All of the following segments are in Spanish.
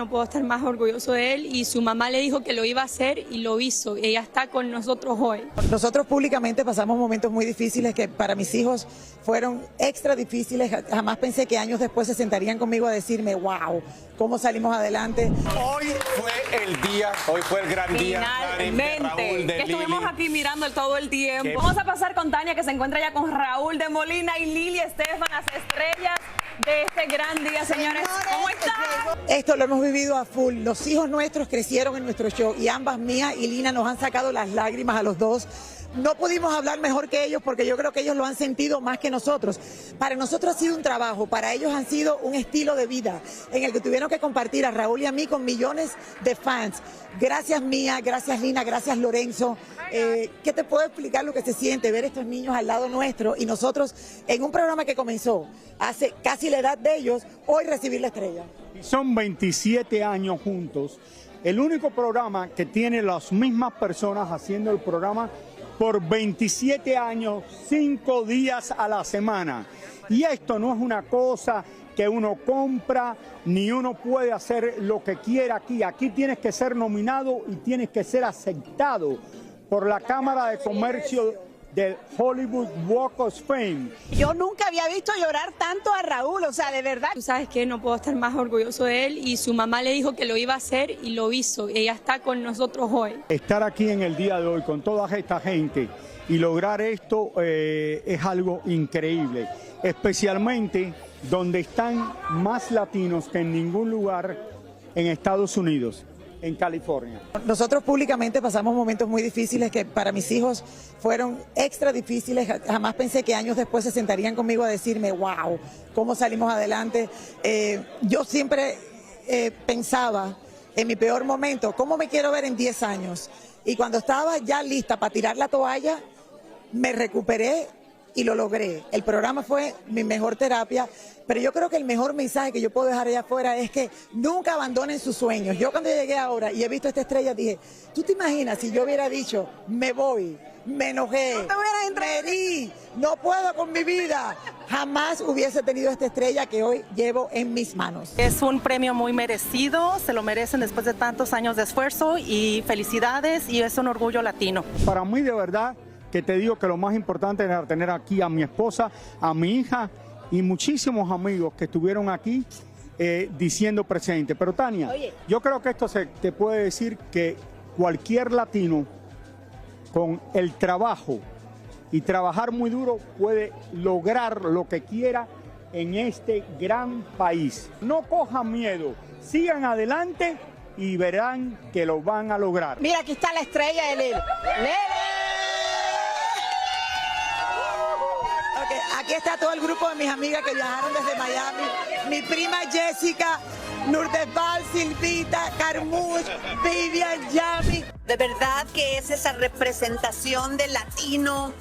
no puedo estar más orgulloso de él y su mamá le dijo que lo iba a hacer y lo hizo. Ella está con nosotros hoy. Nosotros públicamente pasamos momentos muy difíciles que para mis hijos fueron extra difíciles. Jamás pensé que años después se sentarían conmigo a decirme, wow, cómo salimos adelante. Hoy fue el día, hoy fue el gran día. Finalmente, que estuvimos aquí mirando todo el tiempo. Vamos a pasar con Tania, que se encuentra ya con Raúl de Molina y Lili Estefan, las estrellas de este gran día, señores. ¿Cómo están? Esto lo hemos vivido a full. Los hijos nuestros crecieron en nuestro show y ambas, Mía y Lina, nos han sacado las lágrimas a los dos. No pudimos hablar mejor que ellos porque yo creo que ellos lo han sentido más que nosotros. Para nosotros ha sido un trabajo, para ellos han sido un estilo de vida en el que tuvieron que compartir a Raúl y a mí con millones de fans. Gracias Mía, gracias Lina, gracias Lorenzo. ¿Qué te puedo explicar lo que se siente ver estos niños al lado nuestro y nosotros en un programa que comenzó hace casi la edad de ellos, hoy recibir la estrella? Son 27 años juntos. El único programa que tiene las mismas personas haciendo el programa por 27 años, 5 días a la semana. Y esto no es una cosa que uno compra, ni uno puede hacer lo que quiera aquí. Aquí tienes que ser nominado y tienes que ser aceptado por la Cámara de Comercio del Hollywood Walk of Fame. Yo nunca había visto llorar tanto a Raúl, o sea, de verdad. Tú sabes que no puedo estar más orgulloso de él y su mamá le dijo que lo iba a hacer y lo hizo. Ella está con nosotros hoy. Estar aquí en el día de hoy con toda esta gente y lograr esto es algo increíble, especialmente donde están más latinos que en ningún lugar en Estados Unidos, en California. Nosotros públicamente pasamos momentos muy difíciles que para mis hijos fueron extra difíciles. Jamás pensé que años después se sentarían conmigo a decirme, wow, cómo salimos adelante. Yo siempre pensaba en mi peor momento, ¿cómo me quiero ver en 10 años? Y cuando estaba ya lista para tirar la toalla, me recuperé y lo logré. El programa fue mi mejor terapia, pero yo creo que el mejor mensaje que yo puedo dejar allá afuera es que nunca abandonen sus sueños. Yo cuando llegué ahora y he visto esta estrella dije, ¿tú te imaginas si yo hubiera dicho, me voy, me enojé, me herí, no puedo con mi vida? Jamás hubiese tenido esta estrella que hoy llevo en mis manos. Es un premio muy merecido, se lo merecen después de tantos años de esfuerzo y felicidades, y es un orgullo latino. Para mí de verdad que te digo que lo más importante era tener aquí a mi esposa, a mi hija y muchísimos amigos que estuvieron aquí diciendo presente. Pero Tania, yo creo que esto te puede decir que cualquier latino con el trabajo y trabajar muy duro puede lograr lo que quiera en este gran país. No cojan miedo, sigan adelante y verán que lo van a lograr. Mira, aquí está la estrella de Lili. Aquí está todo el grupo de mis amigas que viajaron desde Miami. Mi prima Jessica, Nurdesval, Silvita, Carmuch, Vivian, Yami. De verdad que es esa representación del latino,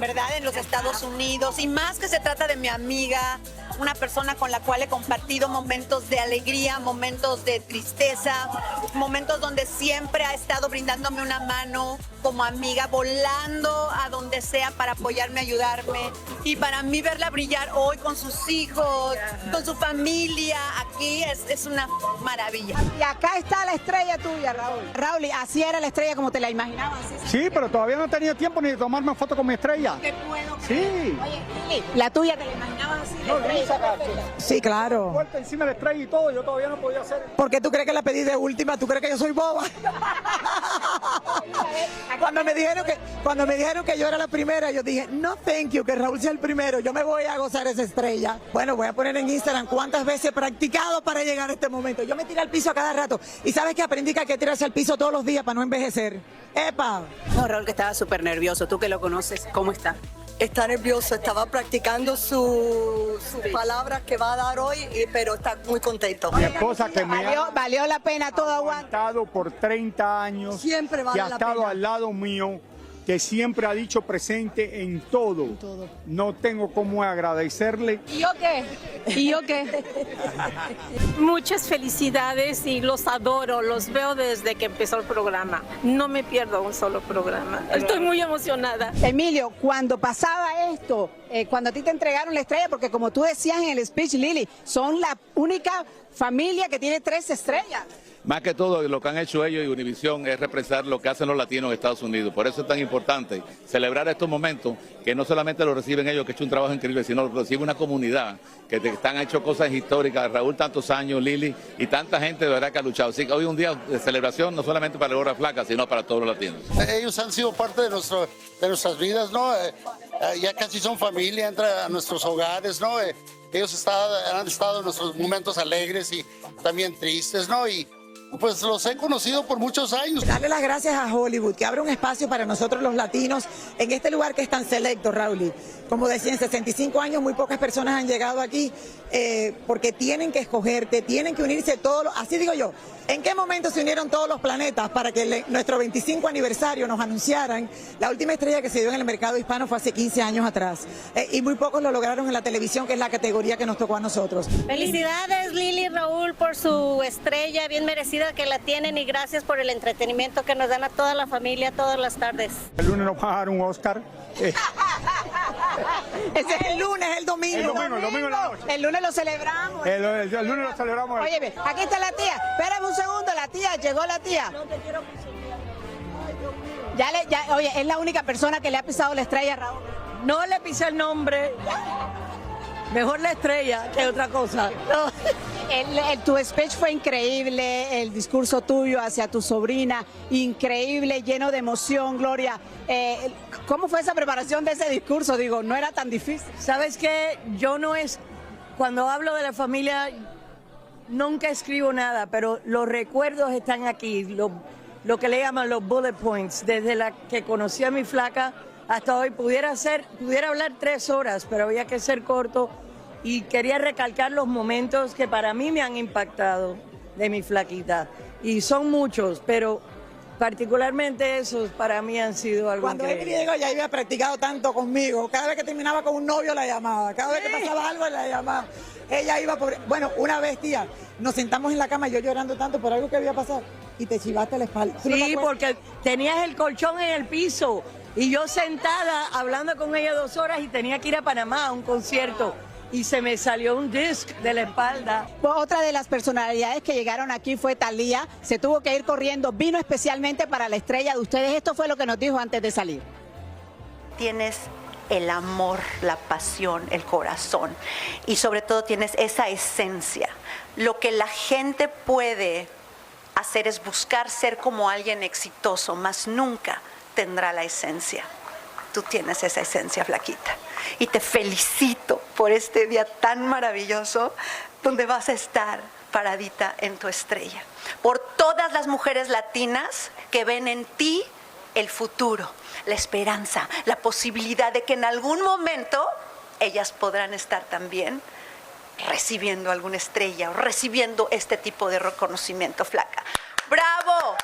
¿verdad? En los Estados Unidos. Y más que se trata de mi amiga, una persona con la cual he compartido momentos de alegría, momentos de tristeza, momentos donde siempre ha estado brindándome una mano como amiga, volando a donde sea para apoyarme, ayudarme. Y para mí verla brillar hoy con sus hijos, con su familia, aquí es una maravilla. Y acá está la estrella tuya, Raúl. Raúl, ¿y así era la estrella como te la imaginabas? Sí, pero todavía no he tenido tiempo ni de tomarme foto con mi estrella. ¿Qué puedo creer? Sí. Oye, Lili, ¿la tuya te la imaginabas así? No, la estrella, Sí, claro. Vuelta encima de la estrella y todo, yo todavía no podía hacer. ¿Por qué tú crees que la pedí de última? ¿Tú crees que yo soy boba? Cuando me dijeron que yo era la primera, yo dije, no thank you, que Raúl sea el primero, yo me voy a gozar esa estrella. Bueno, voy a poner en Instagram cuántas veces he practicado para llegar a este momento. Yo me tiré al piso a cada rato. Y ¿sabes qué? Aprendí que hay que tirarse al piso todos los días para no envejecer. ¡Epa! No, Raúl, que estaba súper nervioso. Tú que lo conoces, ¿cómo está? Está nervioso, estaba practicando sus palabras que va a dar hoy, pero está muy contento. Mi esposa que me valió la pena todo aguantado por 30 años, Siempre vale que ha la estado pena. al lado mío, que siempre ha dicho presente en todo. No tengo cómo agradecerle. ¿Y yo qué? ¿Y yo qué? Muchas felicidades y los adoro, los veo desde que empezó el programa. No me pierdo un solo programa. Estoy muy emocionada. Emilio, cuando pasaba esto, cuando a ti te entregaron la estrella, porque como tú decías en el speech, Lili, son la única familia que tiene 3 estrellas. Más que todo, lo que han hecho ellos y Univisión es representar lo que hacen los latinos en Estados Unidos. Por eso es tan importante celebrar estos momentos, que no solamente lo reciben ellos, que han hecho un trabajo increíble, sino lo recibe una comunidad que han hecho cosas históricas. Raúl, tantos años, Lili y tanta gente de verdad que ha luchado. Así que hoy es un día de celebración, no solamente para la Gorda Flaca, sino para todos los latinos. Ellos han sido parte de nuestras vidas, ¿no? Ya casi son familia, entran a nuestros hogares, ¿no? Ellos han estado en nuestros momentos alegres y también tristes, ¿no? Y pues los he conocido por muchos años. Darle las gracias a Hollywood, que abre un espacio para nosotros los latinos en este lugar que es tan selecto, Raúl. Como decía, en 65 años muy pocas personas han llegado aquí porque tienen que escogerte, tienen que unirse todos, así digo yo. ¿En qué momento se unieron todos los planetas para que nuestro 25 aniversario nos anunciaran? La última estrella que se dio en el mercado hispano fue hace 15 años atrás. Y muy pocos lo lograron en la televisión, que es la categoría que nos tocó a nosotros. Felicidades Lili y Raúl por su estrella, bien merecida que la tienen, y gracias por el entretenimiento que nos dan a toda la familia todas las tardes. El lunes nos va a dar un Oscar. Ese es el lunes, el domingo. El domingo en la noche. El lunes lo celebramos. El lunes lo celebramos. Oye, ve, aquí está la tía. Espérame un segundo, la tía, llegó la tía. No te quiero Oye, es la única persona que le ha pisado la estrella a Raúl. No le pisé el nombre. Mejor la estrella que otra cosa. No. Tu speech fue increíble, el discurso tuyo hacia tu sobrina, increíble, lleno de emoción, Gloria. ¿Cómo fue esa preparación de ese discurso? Digo, no era tan difícil. ¿Sabes qué? Cuando hablo de la familia, nunca escribo nada, pero los recuerdos están aquí, lo que le llaman los bullet points, desde la que conocí a mi flaca hasta hoy. Pudiera hablar 3 horas, pero había que ser corto, y quería recalcar los momentos que para mí me han impactado de mi flaquita. Y son muchos, pero particularmente esos para mí han sido algo Cuando él increíble. llegó ya había practicado tanto conmigo. Cada vez que terminaba con un novio la llamaba. Cada vez que pasaba algo la llamaba. Ella iba por... Bueno, una vez, tía, nos sentamos en la cama, yo llorando tanto por algo que había pasado, y te chivaste la espalda. Sí, porque tenías el colchón en el piso y yo sentada hablando con ella 2 horas y tenía que ir a Panamá a un concierto. Y se me salió un disc de la espalda. Otra de las personalidades que llegaron aquí fue Thalía. Se tuvo que ir corriendo, vino especialmente para la estrella de ustedes. Esto fue lo que nos dijo antes de salir. Tienes el amor, la pasión, el corazón, y sobre todo tienes esa esencia. Lo que la gente puede hacer es buscar ser como alguien exitoso, mas nunca tendrá la esencia. Tú tienes esa esencia, flaquita. Y te felicito por este día tan maravilloso donde vas a estar paradita en tu estrella. Por todas las mujeres latinas que ven en ti el futuro, la esperanza, la posibilidad de que en algún momento ellas podrán estar también recibiendo alguna estrella o recibiendo este tipo de reconocimiento, flaca. ¡Bravo!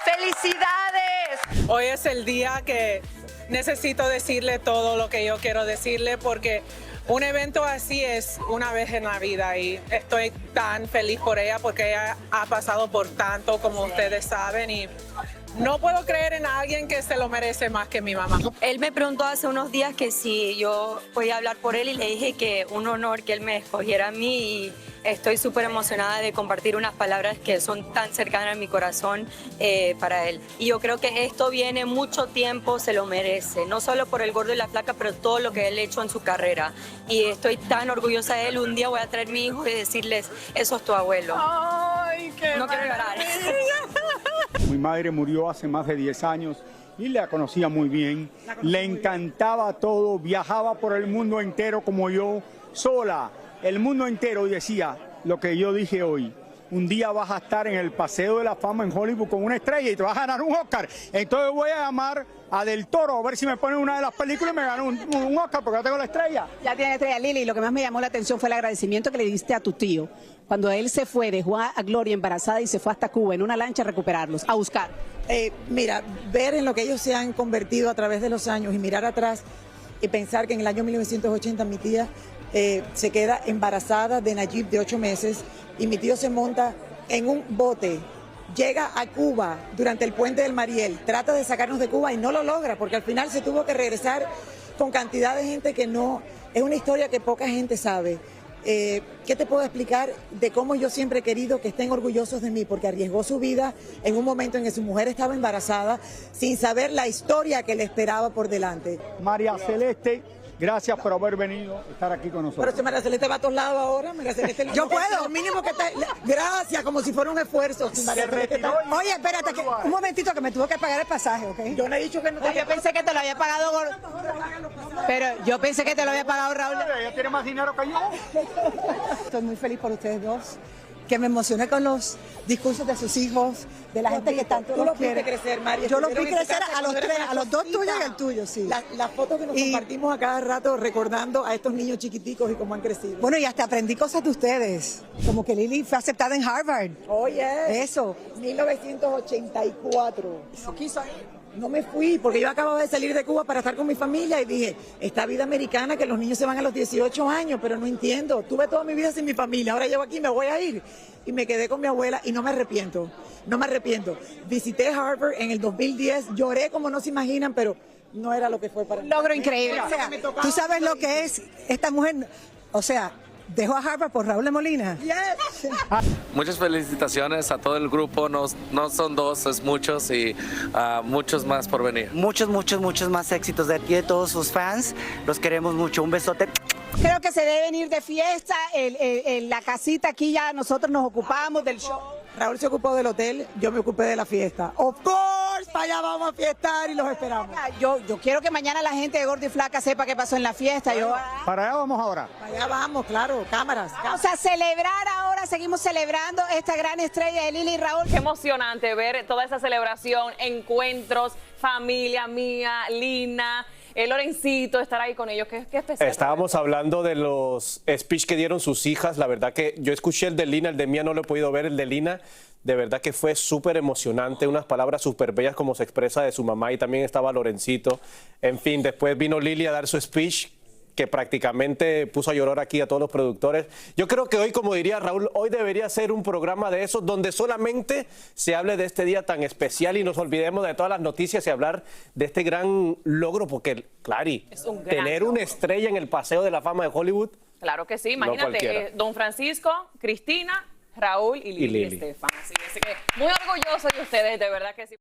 ¡Felicidades! Hoy es el día que necesito decirle todo lo que yo quiero decirle, porque un evento así es una vez en la vida y estoy tan feliz por ella porque ella ha pasado por tanto, como ustedes saben, y no puedo creer en alguien que se lo merece más que mi mamá. Él me preguntó hace unos días que si yo podía hablar por él y le dije que un honor que él me escogiera a mí, y estoy súper emocionada de compartir unas palabras que son tan cercanas a mi corazón para él. Y yo creo que esto viene mucho tiempo, se lo merece, no solo por el gordo y la flaca, pero todo lo que él ha hecho en su carrera. Y estoy tan orgullosa de él. Un día voy a traer a mi hijo y decirles, eso es tu abuelo. ¡Ay, qué No quiero llorar. Mi madre murió hace más de 10 años y la conocía muy bien. Le encantaba todo, viajaba por el mundo entero como yo, sola, el mundo entero, y decía lo que yo dije hoy. Un día vas a estar en el Paseo de la Fama en Hollywood con una estrella y te vas a ganar un Oscar. Entonces voy a llamar a Del Toro a ver si me pone una de las películas y me gano un Oscar porque ya tengo la estrella. Ya tiene estrella, Lili, y lo que más me llamó la atención fue el agradecimiento que le diste a tu tío. Cuando él se fue, dejó a Gloria embarazada y se fue hasta Cuba en una lancha a recuperarlos, a buscar. Mira, ver en lo que ellos se han convertido a través de los años y mirar atrás y pensar que en el año 1980 mi tía se queda embarazada de Nayib de 8 meses y mi tío se monta en un bote, llega a Cuba durante el puente del Mariel, trata de sacarnos de Cuba y no lo logra porque al final se tuvo que regresar con cantidad de gente que no, es una historia que poca gente sabe. ¿Qué te puedo explicar de cómo yo siempre he querido que estén orgullosos de mí? Porque arriesgó su vida en un momento en que su mujer estaba embarazada sin saber la historia que le esperaba por delante. María Celeste, gracias por haber venido a estar aquí con nosotros. Pero si María Celeste va a todos lados ahora, María Celeste... Yo puedo. Lo mínimo que está... Gracias, como si fuera un esfuerzo. Si María Celeste está... Oye, espérate, un momentito que me tuvo que pagar el pasaje, ¿ok? Yo no he dicho que no te... Yo pensé que te lo había pagado... Pero yo pensé que te lo había pagado Raúl. Ella tiene más dinero que yo. Estoy muy feliz por ustedes dos, que me emocioné con los discursos de sus hijos, de la gente que tanto los quiere. Crecer, María. Yo los vi crecer a los tres, a los dos tuyos y al tuyo, sí. Las fotos que nos compartimos a cada rato recordando a estos niños chiquiticos y cómo han crecido. Bueno, y hasta aprendí cosas de ustedes, como que Lili fue aceptada en Harvard. Oye. Eso. 1984. No quiso ir. No me fui porque yo acababa de salir de Cuba para estar con mi familia y dije, esta vida americana que los niños se van a los 18 años, pero no entiendo. Tuve toda mi vida sin mi familia, ahora llego aquí, me voy a ir. Y me quedé con mi abuela y no me arrepiento, no me arrepiento. Visité Harvard en el 2010, lloré como no se imaginan, pero no era lo que fue para mí. Logro increíble. O sea, tú sabes lo que es esta mujer, o sea, dejó a Harvard por Raúl de Molina. Yes. Muchas felicitaciones a todo el grupo, no son dos, es muchos y muchos más por venir. Muchos más éxitos de aquí, de todos sus fans, los queremos mucho, un besote. Creo que se deben ir de fiesta, la casita aquí ya nosotros nos ocupamos del show. Raúl se ocupó del hotel, yo me ocupé de la fiesta. Of course, para allá vamos a fiestar y los esperamos. Yo quiero que mañana la gente de Gordo y Flaca sepa qué pasó en la fiesta. Para allá vamos ahora. Para allá vamos, claro, cámaras. Vamos a celebrar ahora, seguimos celebrando esta gran estrella de Lili y Raúl. Qué emocionante ver toda esa celebración, encuentros, familia mía, Lina, Lorencito, estar ahí con ellos, qué especial. Estábamos hablando de los speech que dieron sus hijas, la verdad que yo escuché el de Lina, el de Mía no lo he podido ver, el de Lina, de verdad que fue súper emocionante, unas palabras súper bellas como se expresa de su mamá y también estaba Lorencito. En fin, después vino Lili a dar su speech, que prácticamente puso a llorar aquí a todos los productores. Yo creo que hoy, como diría Raúl, hoy debería ser un programa de esos donde solamente se hable de este día tan especial y nos olvidemos de todas las noticias y hablar de este gran logro, porque, Clary, tener una estrella en el Paseo de la Fama de Hollywood. Claro que sí, imagínate, don Francisco, Cristina, Raúl y Lili Estefan. Así que muy orgulloso de ustedes, de verdad que sí.